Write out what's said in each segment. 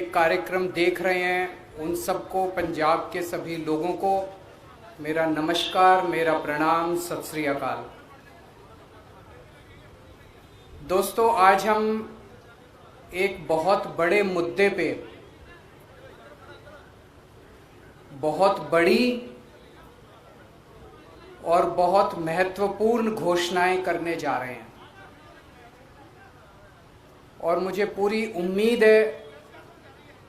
कार्यक्रम देख रहे हैं उन सबको, पंजाब के सभी लोगों को मेरा नमस्कार, मेरा प्रणाम, सत श्री अकाल। दोस्तों, आज हम एक बहुत बड़े मुद्दे पे बहुत बड़ी और बहुत महत्वपूर्ण घोषणाएं करने जा रहे हैं और मुझे पूरी उम्मीद है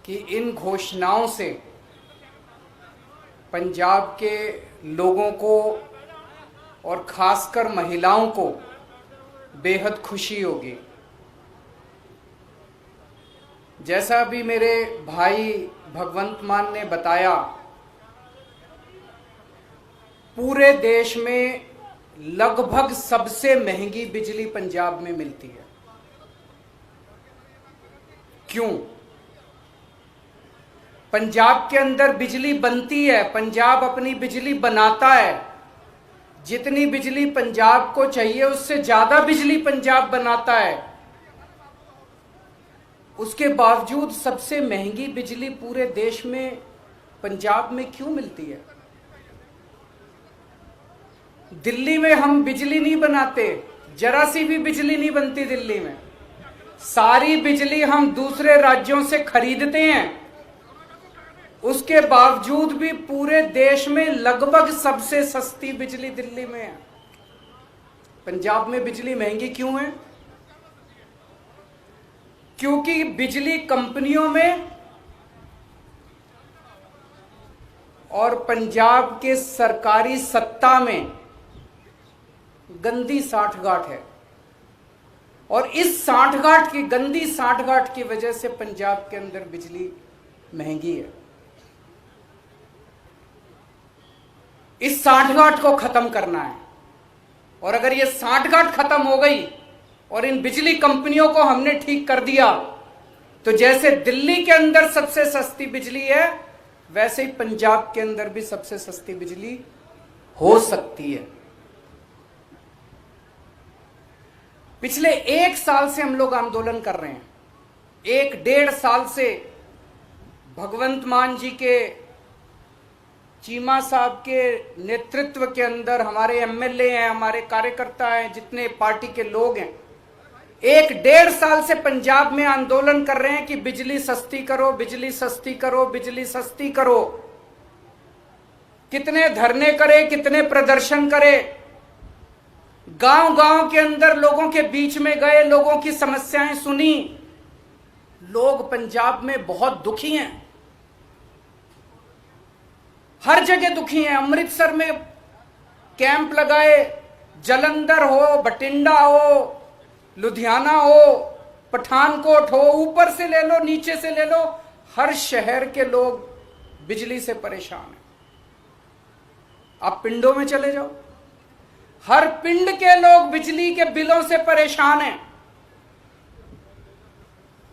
कि इन घोषणाओं से पंजाब के लोगों को और खासकर महिलाओं को बेहद खुशी होगी। जैसा अभी मेरे भाई भगवंत मान ने बताया, पूरे देश में लगभग सबसे महंगी बिजली पंजाब में मिलती है। क्यों? पंजाब के अंदर बिजली बनती है, पंजाब अपनी बिजली बनाता है। जितनी बिजली पंजाब को चाहिए उससे ज्यादा बिजली पंजाब बनाता है। उसके बावजूद सबसे महंगी बिजली पूरे देश में पंजाब में क्यों मिलती है? दिल्ली में हम बिजली नहीं बनाते, जरा सी भी बिजली नहीं बनती दिल्ली में। सारी बिजली हम दूसरे राज्यों से खरीदते हैं। उसके बावजूद भी पूरे देश में लगभग सबसे सस्ती बिजली दिल्ली में है। पंजाब में बिजली महंगी क्यों है? क्योंकि बिजली कंपनियों में और पंजाब के सरकारी सत्ता में गंदी साठगांठ है और इस साठगांठ की, गंदी साठगांठ की वजह से पंजाब के अंदर बिजली महंगी है। इस साठगांठ को खत्म करना है और अगर ये साठगांठ खत्म हो गई और इन बिजली कंपनियों को हमने ठीक कर दिया तो जैसे दिल्ली के अंदर सबसे सस्ती बिजली है, वैसे ही पंजाब के अंदर भी सबसे सस्ती बिजली हो सकती है। पिछले 1 साल से हम लोग आंदोलन कर रहे हैं। 1-1.5 साल से भगवंत मान जी के, चीमा साहब के नेतृत्व के अंदर हमारे एमएलए हैं, हमारे कार्यकर्ता हैं, जितने पार्टी के लोग हैं, 1-1.5 साल से पंजाब में आंदोलन कर रहे हैं कि बिजली सस्ती करो, बिजली सस्ती करो, बिजली सस्ती करो। कितने धरने करे, कितने प्रदर्शन करे, गांव-गांव के अंदर लोगों के बीच में गए, लोगों की समस्याएं सुनी। लोग पंजाब में बहुत दुखी हैं, हर जगह दुखी हैं। अमृतसर में कैंप लगाए, जलंधर हो, बठिंडा हो, लुधियाना हो, पठानकोट हो, ऊपर से ले लो, नीचे से ले लो, हर शहर के लोग बिजली से परेशान हैं। आप पिंडों में चले जाओ, हर पिंड के लोग बिजली के बिलों से परेशान हैं।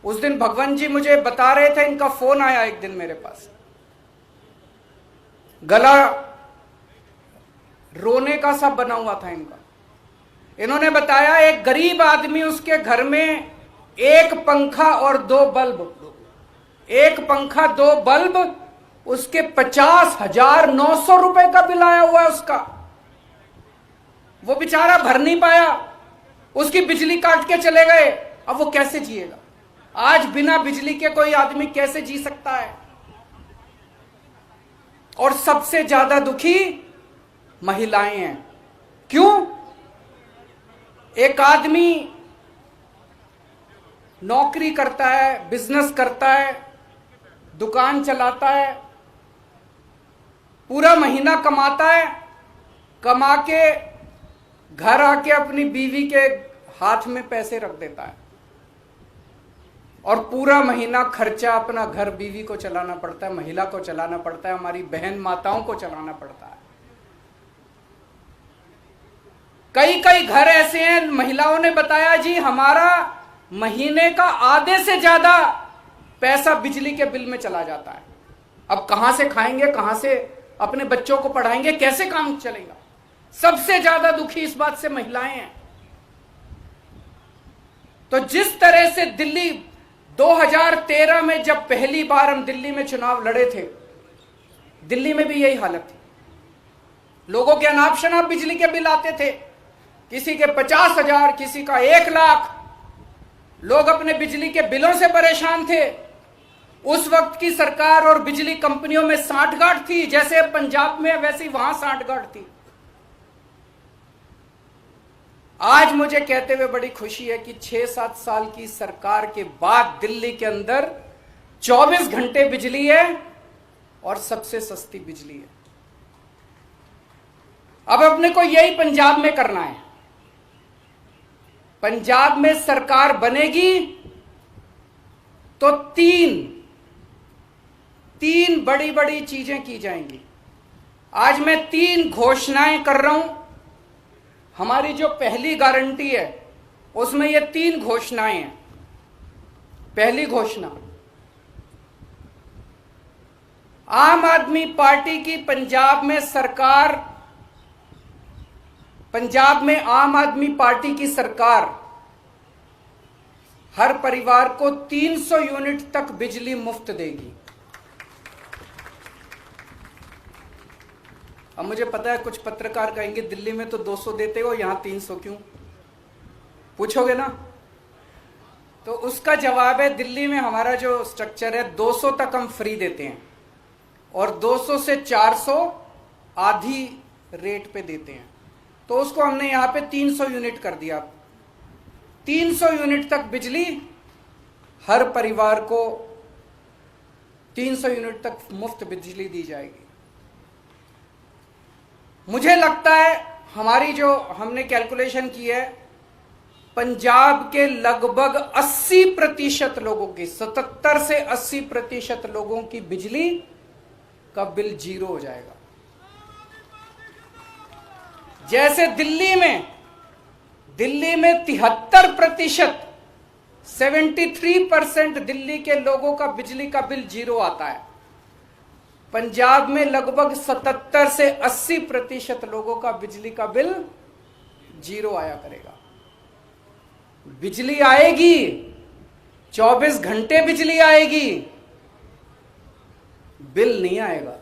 उस दिन भगवंत जी मुझे बता रहे थे, इनका फोन आया एक दिन मेरे पास, गला रोने का सा बना हुआ था इनका। इन्होंने बताया एक गरीब आदमी, उसके घर में 1 पंखा और 2 बल्ब, 1 पंखा 2 बल्ब, उसके 50,900 रुपए का बिल आया हुआ है उसका। वो बेचारा भर नहीं पाया, उसकी बिजली काट के चले गए। अब वो कैसे जिएगा? आज बिना बिजली के कोई आदमी कैसे जी सकता है? और सबसे ज्यादा दुखी महिलाएं हैं। क्यों? एक आदमी नौकरी करता है, बिजनेस करता है, दुकान चलाता है, पूरा महीना कमाता है, कमा के घर आके अपनी बीवी के हाथ में पैसे रख देता है और पूरा महीना खर्चा अपना घर, बीवी को चलाना पड़ता है, महिला को चलाना पड़ता है, हमारी बहन माताओं को चलाना पड़ता है। कई कई घर ऐसे हैं, महिलाओं ने बताया जी हमारा महीने का आधे से ज्यादा पैसा बिजली के बिल में चला जाता है। अब कहां से खाएंगे, कहां से अपने बच्चों को पढ़ाएंगे, कैसे काम चलेगा? सबसे ज्यादा दुखी इस बात से महिलाएं हैं। तो जिस तरह से दिल्ली 2013 में जब पहली बार हम दिल्ली में चुनाव लड़े थे, दिल्ली में भी यही हालत थी। लोगों के अनाप शनाप बिजली के बिल आते थे, किसी के 50,000, किसी का 1 लाख। लोग अपने बिजली के बिलों से परेशान थे। उस वक्त की सरकार और बिजली कंपनियों में सांठगांठ थी, जैसे पंजाब में वैसे वहां सांठगांठ थी। आज मुझे कहते हुए बड़ी खुशी है कि 6-7 साल की सरकार के बाद दिल्ली के अंदर 24 घंटे बिजली है और सबसे सस्ती बिजली है। अब अपने को यही पंजाब में करना है। पंजाब में सरकार बनेगी तो तीन बड़ी बड़ी चीजें की जाएंगी। आज मैं 3 घोषणाएं कर रहा हूं। हमारी जो पहली गारंटी है उसमें ये 3 घोषणाएं हैं। पहली घोषणा, आम आदमी पार्टी की पंजाब में सरकार, पंजाब में आम आदमी पार्टी की सरकार हर परिवार को 300 यूनिट तक बिजली मुफ्त देगी। अब मुझे पता है कुछ पत्रकार कहेंगे दिल्ली में तो 200 देते हो, यहां 300 क्यों, पूछोगे ना? तो उसका जवाब है, दिल्ली में हमारा जो स्ट्रक्चर है 200 तक हम फ्री देते हैं और 200 से 400 आधी रेट पे देते हैं। तो उसको हमने यहां पे 300 यूनिट कर दिया। 300 यूनिट तक बिजली हर परिवार को 300 यूनिट तक मुफ्त बिजली दी जाएगी। मुझे लगता है हमारी जो हमने कैलकुलेशन की है, पंजाब के लगभग 80% लोगों की, 77 से 80% लोगों की बिजली का बिल 0 हो जाएगा। जैसे दिल्ली में 73%, 73% दिल्ली के लोगों का बिजली का बिल 0 आता है, पंजाब में लगभग 77 से 80% लोगों का बिजली का बिल 0 आया करेगा। बिजली आएगी, 24 घंटे बिजली आएगी, बिल नहीं आएगा।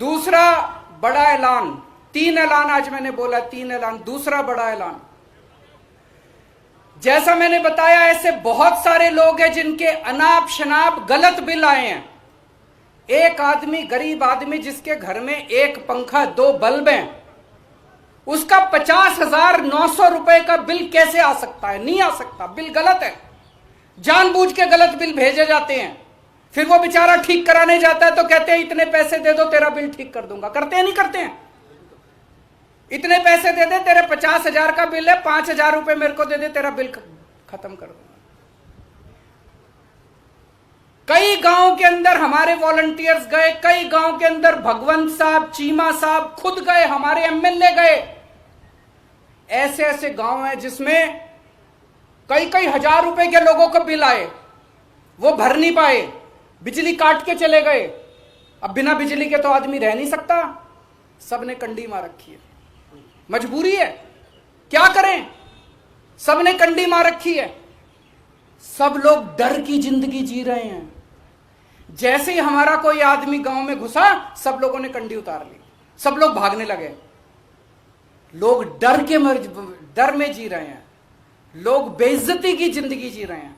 दूसरा बड़ा ऐलान, 3 ऐलान आज मैंने बोला, 3 ऐलान। दूसरा बड़ा ऐलान, जैसा मैंने बताया ऐसे बहुत सारे लोग हैं जिनके अनाप शनाप गलत बिल आए हैं। एक आदमी, गरीब आदमी जिसके घर में 1 पंखा 2 बल्ब हैं, उसका 50,900 रुपए का बिल कैसे आ सकता है? नहीं आ सकता, बिल गलत है। जानबूझ के गलत बिल भेजे जाते हैं। फिर वो बेचारा ठीक कराने जाता है तो कहते हैं इतने पैसे दे दो तेरा बिल ठीक कर दूंगा। करते हैं नहीं करते हैं? इतने पैसे दे दे, तेरे 50,000 का बिल है, 5,000 रुपए मेरे को दे दे, तेरा बिल खत्म कर दूंगा। कई गांव के अंदर हमारे वॉलंटियर्स गए, कई गांव के अंदर भगवंत साहब, चीमा साहब खुद गए, हमारे एमएलए गए। ऐसे ऐसे गांव हैं जिसमें कई हजार रुपए के लोगों को बिल आए, वो भर नहीं पाए, बिजली काट के चले गए। अब बिना बिजली के तो आदमी रह नहीं सकता, सबने कंडी मार रखी है, मजबूरी है, क्या करें, सबने कंडी मार रखी है। सब लोग डर की जिंदगी जी रहे हैं। जैसे ही हमारा कोई आदमी गांव में घुसा, सब लोगों ने कंडी उतार ली, सब लोग भागने लगे। लोग डर में जी रहे हैं, लोग बेइज्जती की जिंदगी जी रहे हैं।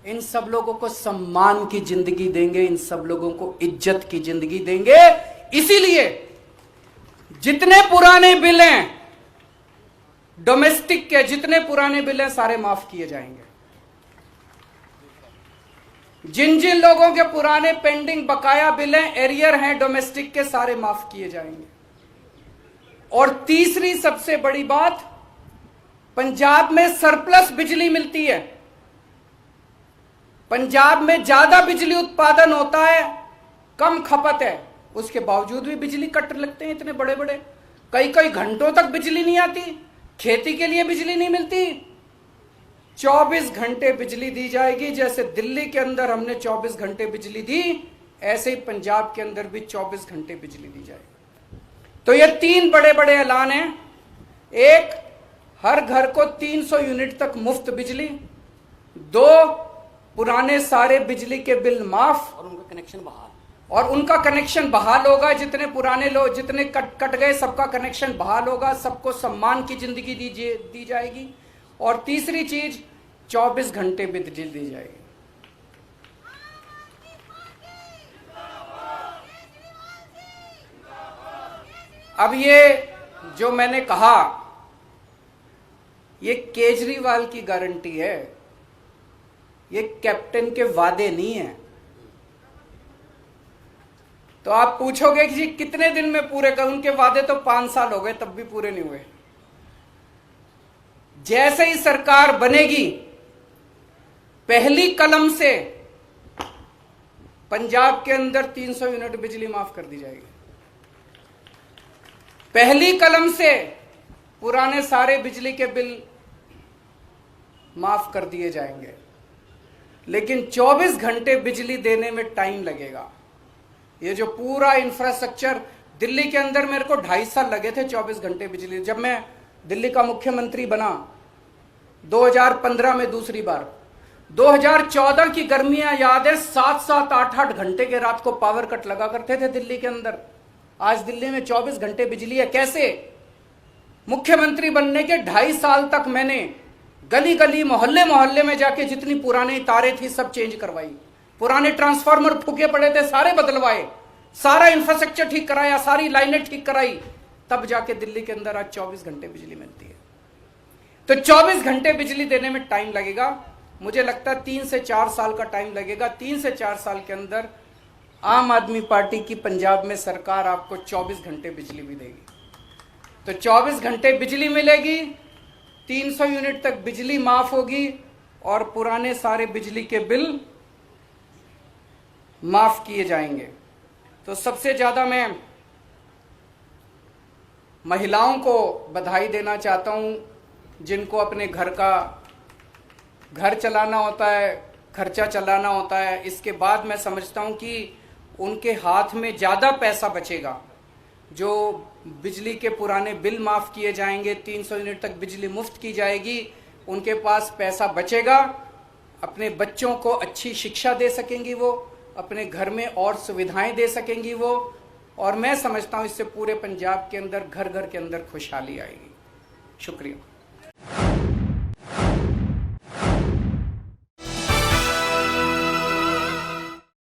इन सब लोगों को सम्मान की जिंदगी देंगे, इन सब लोगों को इज्जत की जिंदगी देंगे। इसीलिए जितने पुराने बिल हैं डोमेस्टिक के, जितने पुराने बिल हैं सारे माफ किए जाएंगे। जिन जिन लोगों के पुराने पेंडिंग बकाया बिल हैं, एरियर हैं डोमेस्टिक के, सारे माफ किए जाएंगे। और तीसरी सबसे बड़ी बात, पंजाब में सरप्लस बिजली मिलती है। पंजाब में ज्यादा बिजली उत्पादन होता है, कम खपत है, उसके बावजूद भी बिजली कट लगते हैं इतने बड़े बड़े। कई घंटों तक बिजली नहीं आती, खेती के लिए बिजली नहीं मिलती। 24 घंटे बिजली दी जाएगी। जैसे दिल्ली के अंदर हमने 24 घंटे बिजली दी, ऐसे ही पंजाब के अंदर भी 24 घंटे बिजली दी जाएगी। तो ये 3 बड़े बड़े ऐलान हैं। एक, हर घर को 300 यूनिट तक मुफ्त बिजली, 2 पुराने सारे बिजली के बिल माफ और उनका कनेक्शन बहाल। और उनका कनेक्शन बहाल होगा। जितने पुराने लोग जितने कट गए सबका कनेक्शन बहाल होगा। सबको सम्मान की जिंदगी दी जाएगी। और तीसरी चीज 24 घंटे बिजली दी जाएगी। अब ये जो मैंने कहा ये केजरीवाल की गारंटी है, ये कैप्टन के वादे नहीं है। तो आप पूछोगे कि जी कितने दिन में पूरे कर, उनके वादे तो 5 साल हो गए तब भी पूरे नहीं हुए। जैसे ही सरकार बनेगी पहली कलम से पंजाब के अंदर 300 यूनिट बिजली माफ कर दी जाएगी। पहली कलम से पुराने सारे बिजली के बिल माफ कर दिए जाएंगे। लेकिन 24 घंटे बिजली देने में टाइम लगेगा। ये जो पूरा इंफ्रास्ट्रक्चर दिल्ली के अंदर मेरे को 2.5 साल लगे थे 24 घंटे बिजली। जब मैं दिल्ली का मुख्यमंत्री बना 2015 में दूसरी बार, 2014 की गर्मियां याद है, 7-7, 8-8 घंटे के रात को पावर कट लगा करते थे दिल्ली के अंदर। आज दिल्ली में 24 घंटे बिजली है। कैसे? मुख्यमंत्री बनने के 2.5 साल तक मैंने गली गली मोहल्ले मोहल्ले में जाके जितनी पुरानी तारें थी सब चेंज करवाई, पुराने ट्रांसफार्मर फूके पड़े थे सारे बदलवाए, सारा इंफ्रास्ट्रक्चर ठीक कराया, सारी लाइनें ठीक कराई, तब जाके दिल्ली के अंदर आज 24 घंटे बिजली मिलती है। तो 24 घंटे बिजली देने में टाइम लगेगा। मुझे लगता है 3 से 4 साल का टाइम लगेगा। 3 से 4 साल के अंदर आम आदमी पार्टी की पंजाब में सरकार आपको 24 घंटे बिजली भी देगी। तो 24 घंटे बिजली मिलेगी, 300 यूनिट तक बिजली माफ होगी और पुराने सारे बिजली के बिल माफ किए जाएंगे। तो सबसे ज्यादा मैं महिलाओं को बधाई देना चाहता हूं, जिनको अपने घर चलाना होता है, खर्चा चलाना होता है। इसके बाद मैं समझता हूं कि उनके हाथ में ज्यादा पैसा बचेगा। जो बिजली के पुराने बिल माफ किए जाएंगे, 300 यूनिट तक बिजली मुफ्त की जाएगी, उनके पास पैसा बचेगा। अपने बच्चों को अच्छी शिक्षा दे सकेंगी वो, अपने घर में और सुविधाएं दे सकेंगी वो, और मैं समझता हूं इससे पूरे पंजाब के अंदर घर घर के अंदर खुशहाली आएगी। शुक्रिया।